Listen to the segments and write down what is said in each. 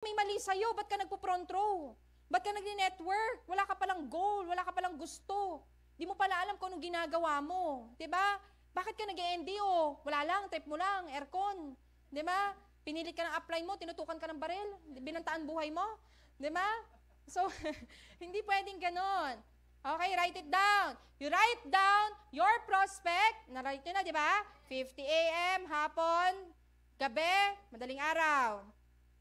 may mali sa'yo? Ba't ka nagpo-front row? Ba't ka nagni-network? Wala ka palang goal, wala ka palang gusto. Di mo pala alam kung anong ginagawa mo. Diba? Bakit ka nag-ENDO? Wala lang, trip mo lang, aircon. Diba? Pinilit ka ng upline mo, tinutukan ka ng baril, binantaan buhay mo. Diba? So, hindi pwedeng ganon. Okay, write it down. You write down your prospect. Na-write nyo na, di ba? 50 a.m., hapon, gabi, madaling araw.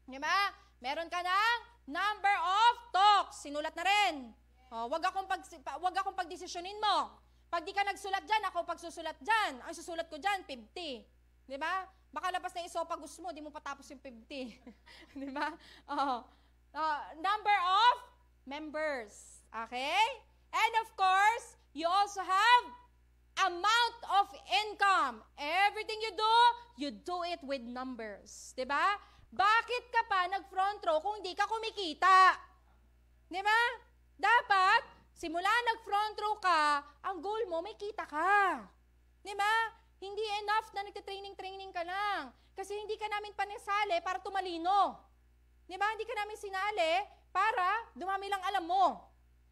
Di ba? Meron ka ng number of talks. Sinulat na rin. Wag akong pagdesisyonin mo. Pag di ka nagsulat dyan, ako pagsusulat dyan. Ang susulat ko dyan, 50. Di ba? Baka labas na isopagus mo, di mo patapos yung 50. Di ba? Number of members. Okay? And of course, you also have amount of income. Everything you do it with numbers. Diba? Bakit ka pa nag-front row kung hindi ka kumikita? Diba? Dapat, simula nag-front row ka, ang goal mo, may kita ka. Diba? Hindi enough na nagtitraining ka lang. Kasi hindi ka namin panisali para tumalino. Diba? Hindi ka namin sinali para dumami lang alam mo.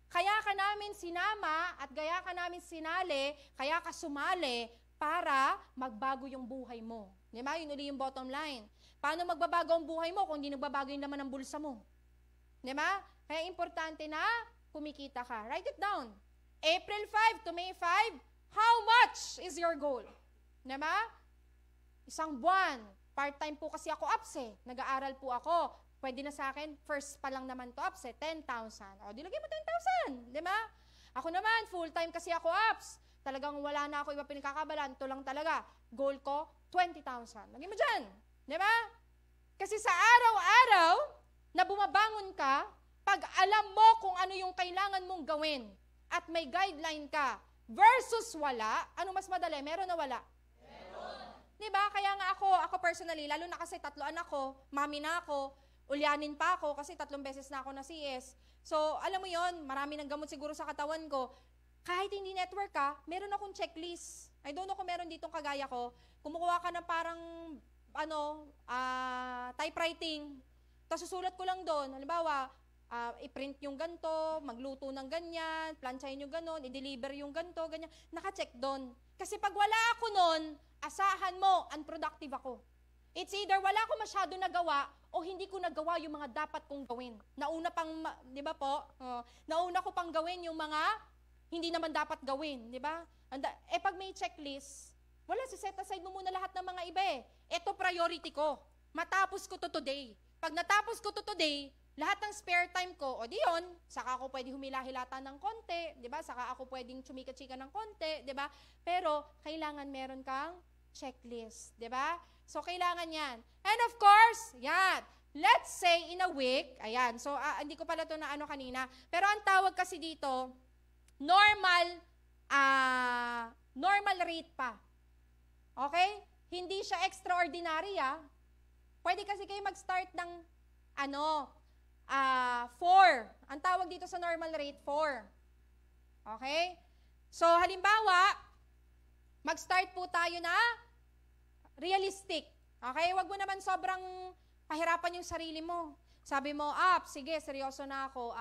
Kaya ka namin sinama at kaya ka namin sinali, kaya ka sumali para magbago yung buhay mo. Di ba? Yun uli yung bottom line. Paano magbabago ang buhay mo kung hindi nagbabago yung laman ng bulsa mo? Di ba? Kaya importante na kumikita ka. Write it down. April 5 to May 5, how much is your goal? Di ba? Isang buwan. Part-time po kasi ako apps eh. Nag-aaral po ako. Pwede na sa akin, first pa lang naman to apps 10,000. O, dilagay mo 10,000. Di ba? Ako naman, full-time kasi ako apps. Talagang wala na ako iba pinagkakabalan. Ito lang talaga. Goal ko, 20,000. Lagay mo dyan. Di ba? Kasi sa araw-araw na bumabangon ka, pag alam mo kung ano yung kailangan mong gawin at may guideline ka versus wala, ano mas madali? Meron na wala? Meron. Di ba? Kaya nga ako personally, lalo na kasi 3 anak ko, mami na ako, ulyanin pa ako kasi 3 beses na ako na CS. So, alam mo yon, marami ng gamot siguro sa katawan ko. Kahit hindi network ka, meron akong checklist. I don't know kung meron ditong kagaya ko. Kumukuha ka ng parang, typewriting. Tapos susulat ko lang doon. Halimbawa, i-print yung ganito, magluto ng ganyan, plansyahin yung ganon, i-deliver yung ganito, ganyan. Naka-check doon. Kasi pag wala ako noon, asahan mo, unproductive ako. It's either wala ko masyado nagawa o hindi ko nagawa yung mga dapat kong gawin. Nauna pang, di ba po? Nauna ko pang gawin yung mga hindi naman dapat gawin, di ba? Pag may checklist, wala, set aside mo muna lahat ng mga iba eh. Ito priority ko. Matapos ko to today. Pag natapos ko to today, lahat ng spare time ko, o di yun, saka ako pwede humila-hilata ng konti, di ba? Saka ako pwedeng chumika-chika ng konti, di ba? Pero, kailangan meron kang checklist, di ba? So, kailangan yan. And of course, yan. Let's say in a week, ayan. So, hindi ko pala ito na kanina. Pero ang tawag kasi dito, normal rate pa. Okay? Hindi siya extraordinary, Pwede kasi kayo mag-start ng, 4. Ang tawag dito sa normal rate, 4. Okay? So, halimbawa, mag-start po tayo na realistic. Okay? Huwag mo naman sobrang pahirapan yung sarili mo. Sabi mo, sige, seryoso na ako.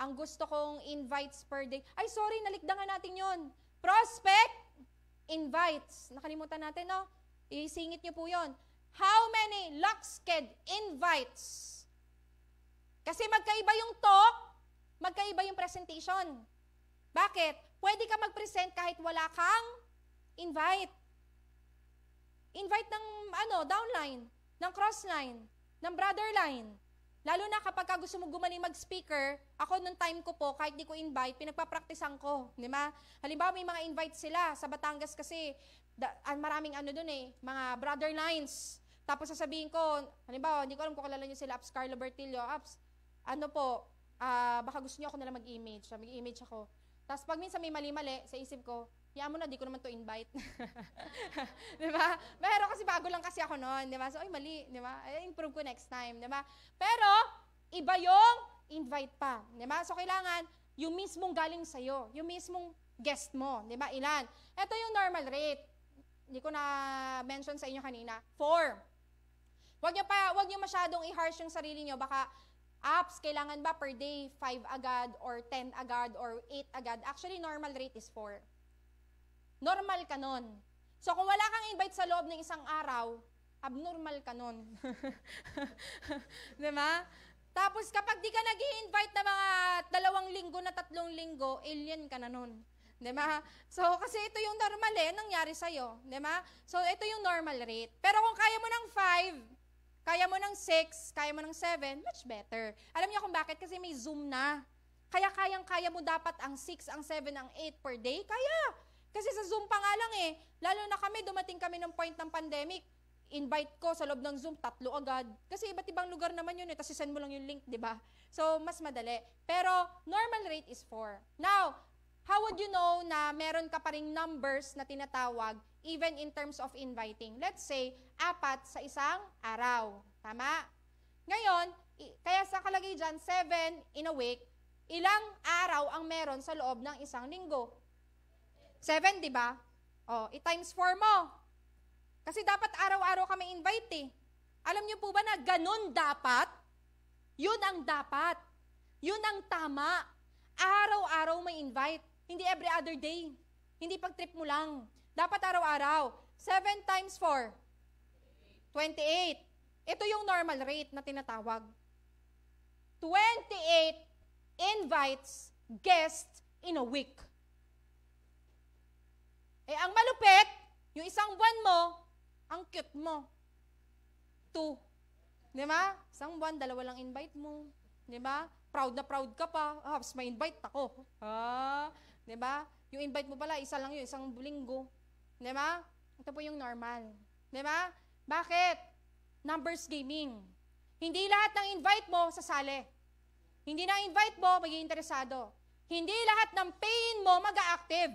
Ang gusto kong invites per day. Ay, sorry, nalikdangan natin yon. Prospect, invites. Nakalimutan natin, no? Isingit nyo po yon. How many Luxked invites? Kasi magkaiba yung talk, magkaiba yung presentation. Bakit? Pwede ka mag-present kahit wala kang invite. Invite ng downline, ng crossline, ng brotherline. Lalo na kapag gusto mo gumaling mag-speaker, ako nung time ko po, kahit di ko invite, pinagpapraktisan ko. Di ba? Halimbawa, may mga invite sila sa Batangas kasi, maraming doon mga brotherlines. Tapos sasabihin ko, halimbawa, hindi ko alam kung kilala niyo sila, Apps Carlo Bertillo, Apps, baka gusto niyo ako nalang mag-image. Mag-image ako. Tapos pag minsan may mali-mali, sa isip ko, hayaan mo na, di ko naman to invite. Di ba? Pero kasi bago lang kasi ako noon, di ba? So, mali, di ba? Improve ko next time, di ba? Pero, iba yung invite pa, di ba? So, kailangan, yung mismong galing sa'yo, yung mismong guest mo, di ba? Ilan? Ito yung normal rate. Hindi ko na mention sa inyo kanina. 4. Wag niyo masyadong i-harsh yung sarili niyo. Baka, apps, kailangan ba per day 5 agad or 10 agad or 8 agad? Actually, normal rate is 4. Normal ka nun. So, kung wala kang invite sa loob ng isang araw, abnormal ka nun. Diba? Tapos, kapag di ka nag-i-invite na mga 2 linggo na 3 linggo, alien ka na nun. Diba? So, kasi ito yung normal nangyari sa'yo. Diba? So, ito yung normal rate. Pero kung kaya mo ng 5, kaya mo ng 6, kaya mo ng 7, much better. Alam niyo kung bakit? Kasi may Zoom na. Kaya kayang-kaya mo dapat ang 6, ang 7, ang 8 per day. Kaya. Kasi sa Zoom pa nga lang lalo na kami, dumating kami ng point ng pandemic, invite ko sa loob ng Zoom, 3 agad. Kasi iba't ibang lugar naman yun tapos send mo lang yung link, di ba? So, mas madali. Pero, normal rate is 4. Now, how would you know na meron ka pa ring numbers na tinatawag even in terms of inviting? Let's say, 4 sa isang araw. Tama? Ngayon, kaya sa kalagay dyan, 7 in a week, ilang araw ang meron sa loob ng isang linggo? 7, di ba? I-times 4 mo. Kasi dapat araw-araw kami invite Alam niyo po ba na ganun dapat? Yun ang dapat. Yun ang tama. Araw-araw may invite. Hindi every other day. Hindi pag-trip mo lang. Dapat araw-araw. 7 times 4. 28. Ito yung normal rate na tinatawag. 28 invites guests in a week. Ang malupit, yung isang buwan mo, ang cute mo. 2. Di ba? Isang buwan, 2 lang invite mo. Di ba? Proud na proud ka pa. May invite ako. Di ba? Yung invite mo pala, isa lang yun, isang linggo. Di ba? Ito po yung normal. Di ba? Bakit? Numbers gaming. Hindi lahat ng invite mo sasali. Hindi na invite mo, magiging interesado. Hindi lahat ng payin mo mag-a-active.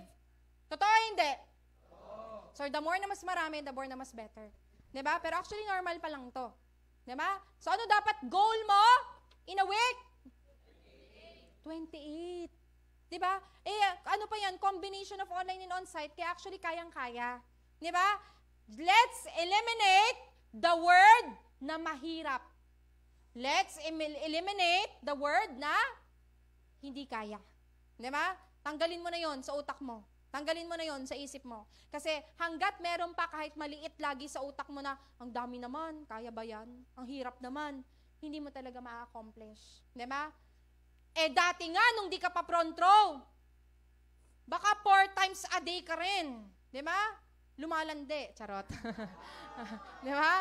Totoo hindi? So, the more na mas marami, the more na mas better. Diba? Pero actually, normal pa lang to. Diba? So, ano dapat goal mo in a week? 28. Diba? Ano pa yan? Combination of online and on-site, kaya actually kayang-kaya. Diba? Let's eliminate the word na mahirap. Let's eliminate the word na hindi kaya. Diba? Tanggalin mo na yon sa utak mo. Tanggalin mo na yon sa isip mo. Kasi hanggat meron pa kahit maliit lagi sa utak mo na, ang dami naman, kaya ba yan? Ang hirap naman. Hindi mo talaga ma-accomplish. Diba? Dati nga, nung di ka pa front row, baka 4 times a day ka rin. Diba? Lumalandi. Charot. Diba?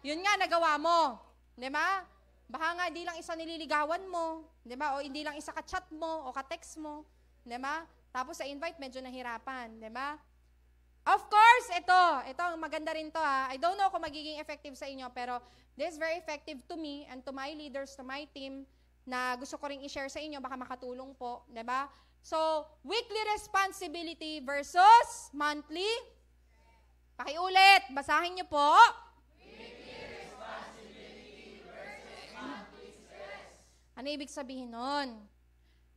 Yun nga, nagawa mo. Diba? Baka nga, hindi lang isa nililigawan mo. Diba? O hindi lang isa ka-chat mo o ka-text mo. Diba? Tapos sa invite, medyo nahirapan. Diba? Of course, ito maganda rin to I don't know kung magiging effective sa inyo, pero this is very effective to me and to my leaders, to my team, na gusto ko ring i-share sa inyo, baka makatulong po. Diba? So, weekly responsibility versus monthly. Pakiulit, basahin niyo po. Weekly responsibility versus monthly stress. Ano ibig sabihin nun?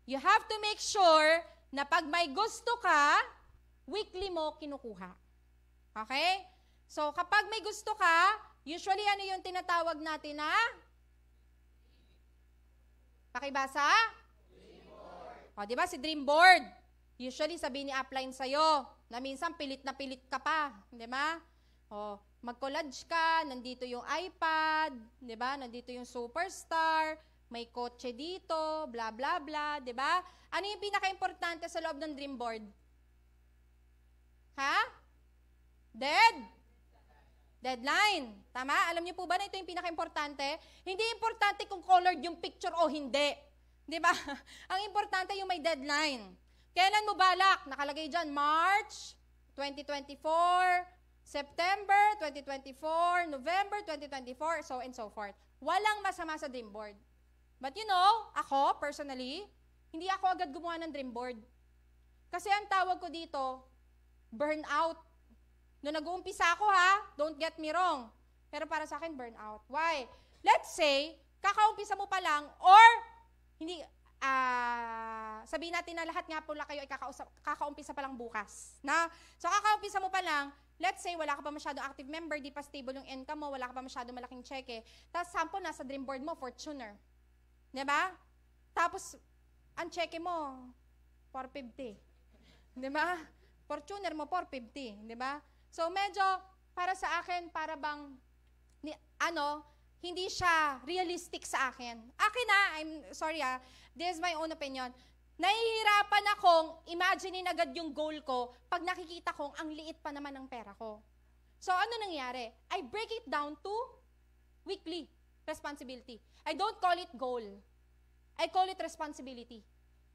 You have to make sure na pag may gusto ka, weekly mo kinukuha. Okay? So, kapag may gusto ka, usually ano yung tinatawag natin na? Pakibasa? Dream board. Di ba si dream board? Usually sabihin ni upline sa'yo na minsan pilit na pilit ka pa. Di ba? Mag-collage ka, nandito yung iPad, di ba? Nandito yung superstar, may kotse dito, bla bla bla, di ba? Ano yung pinaka-importante sa loob ng dream board? Deadline. Tama? Alam niyo po ba na ito yung pinaka-importante? Hindi importante kung colored yung picture o hindi. Di ba? Ang importante yung may deadline. Kailan mo balak? Nakalagay dyan, March 2024, September 2024, November 2024, so and so forth. Walang masama sa dream board. But you know, ako, personally, hindi ako agad gumawa ng dream board. Kasi ang tawag ko dito, burnout. Noong nag-uumpisa ako don't get me wrong. Pero para sa akin, burnout. Why? Let's say, kakaumpisa mo pa lang, or, hindi, sabihin natin na lahat nga pula kayo ay kakaumpisa pa lang bukas. So kakaumpisa mo pa lang, let's say, wala ka pa masyadong active member, di pa stable yung income mo, wala ka pa masyadong malaking cheque. Tapos, sample, nasa dream board mo, Fortuner. Diba? Tapos, ang cheque mo, 450. Diba? Fortuner mo, 450. Diba? So, medyo, para sa akin, para bang, hindi siya realistic sa akin. Akin I'm sorry this is my own opinion. Nahihirapan akong imaginein agad yung goal ko pag nakikita kong ang liit pa naman ng pera ko. So, ano nangyari? I break it down to weekly responsibility. I don't call it goal. I call it responsibility.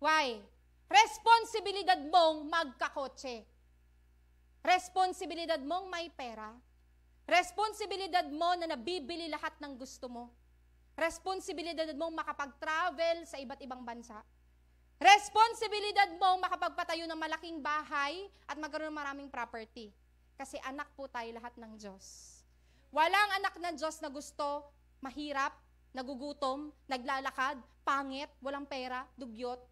Why? Responsibilidad mong magkakotse. Responsibilidad mong may pera. Responsibilidad mo na nabibili lahat ng gusto mo. Responsibilidad mong makapag-travel sa iba't ibang bansa. Responsibilidad mong makapagpatayo ng malaking bahay at magkaroon ng maraming property. Kasi anak po tayo lahat ng Diyos. Walang anak ng Diyos na gusto, mahirap, nagugutom, naglalakad, pangit, walang pera, dugyot.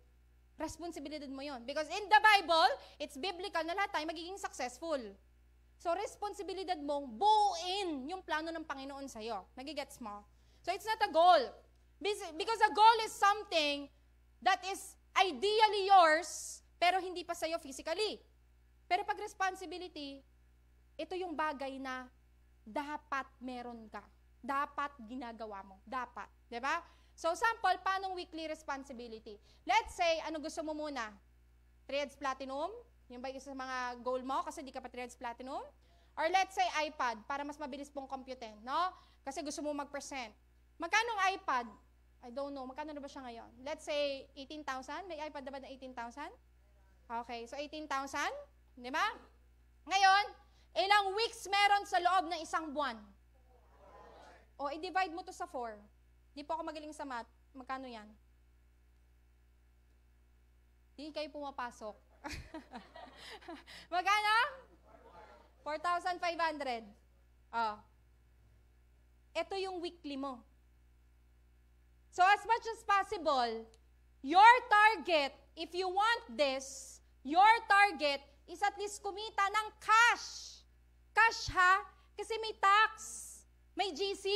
Responsibilidad mo yon. Because in the Bible, it's biblical na lahat tayo magiging successful. So, responsibilidad mong buuin yung plano ng Panginoon sa'yo. Nagigets mo? So, it's not a goal. Because a goal is something that is ideally yours, pero hindi pa sa'yo physically. Pero pag responsibility, ito yung bagay na dapat meron ka. Dapat ginagawa mo. Dapat. Diba? So, sample, paanong weekly responsibility? Let's say, ano gusto mo muna? 3EDS Platinum? Yung ba isa sa mga goal mo kasi di ka pa 3EDS Platinum? Or let's say iPad para mas mabilis pong computin, no? Kasi gusto mo mag-present. Magkano ang iPad? I don't know. Magkano na ba siya ngayon? Let's say 18,000. May iPad na ba na 18,000? Okay, so 18,000. Di ba? Ngayon, ilang weeks meron sa loob ng isang buwan? O, i-divide mo to sa 4. Di po ako magaling sa math. Magkano yan? Di kayo pumapasok. Magkano? 4,500. Oh. Ito yung weekly mo. So as much as possible, your target, if you want this, your target is at least kumita ng cash. Cash ha? Kasi may tax, may GC.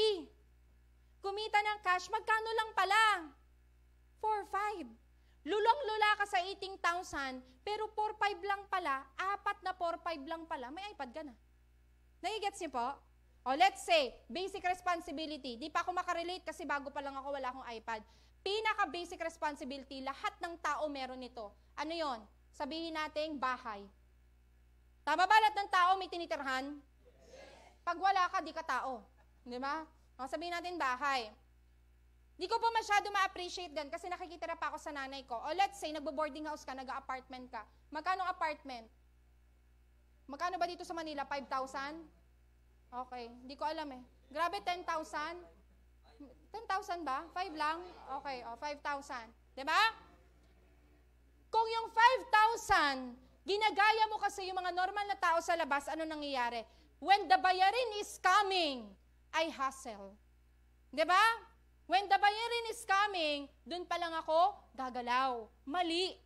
Kumita ng cash, magkano lang pala? 4-5. Lulong-lula ka sa 18,000, pero 4-5 lang pala, 4 na 4-5 lang pala, may iPad ka na. Nagigets niyo po? O let's say, basic responsibility. Di pa ako makarelate kasi bago pa lang ako, wala akong iPad. Pinaka-basic responsibility, lahat ng tao meron nito. Ano yon? Sabihin natin, bahay. Tama ba lahat ng tao may tinitirhan? Pag wala ka, di ka tao. Di ba? O, sabihin natin, bahay. Di ko po masyado ma-appreciate gan kasi nakikitira pa ako sa nanay ko. O let's say, nagbo-boarding house ka, nag-apartment ka. Magkano apartment? Magkano ba dito sa Manila? 5,000? Okay, hindi ko alam eh. Grabe, 10,000? 10,000 ba? 5 lang? Okay, 5,000. Diba? Kung yung 5,000, ginagaya mo kasi yung mga normal na tao sa labas, ano nangyayari? When the bayarin is coming, I hustle. Diba? When the bayarin is coming, dun pa lang ako gagalaw. Mali.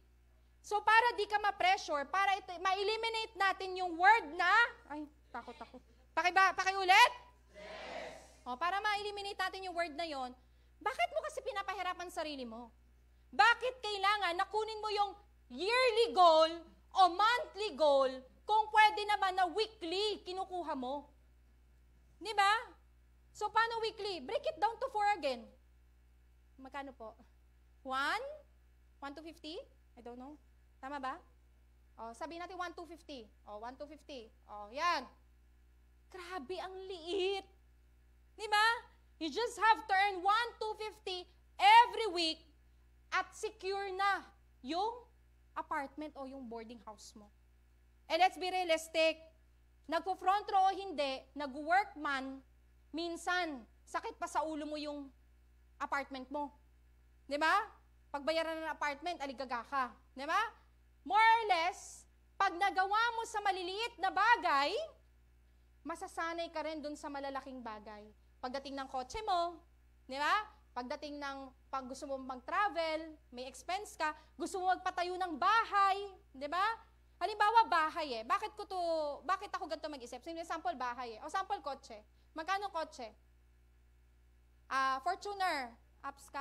So para di ka ma-pressure, para ma-eliminate natin yung word na, ay, takot ako. Pakiulit? Yes. O, para ma-eliminate natin yung word na yon, bakit mo kasi pinapahirapan sarili mo? Bakit kailangan na kunin mo yung yearly goal o monthly goal kung pwede naman na weekly kinukuha mo? Di ba? So, paano weekly? Break it down to 4 again. Magkano po? 1? 1 to 50? I don't know. Tama ba? O, sabihin natin 1 to 50. O, 1 to 50. O, yan. Grabe, ang liit. Di ba? You just have to earn 1 to 50 every week at secure na yung apartment o yung boarding house mo. And let's be realistic. Nagpo-front row o hindi, nag-work man, minsan, sakit pa sa ulo mo yung apartment mo. Di ba? Pagbayaran ng apartment, aligaga ka. Di ba? More or less, pag nagawa mo sa maliliit na bagay, masasanay ka rin dun sa malalaking bagay. Pagdating ng kotse mo, di ba? Pagdating ng, pag gusto mo mag-travel, may expense ka, gusto mo magpatayo ng bahay, di ba? Halimbawa, bahay Bakit ako ganito mag-isip? Sample, bahay O sample, kotse. Magkano kotse? Fortuner. Apps ka.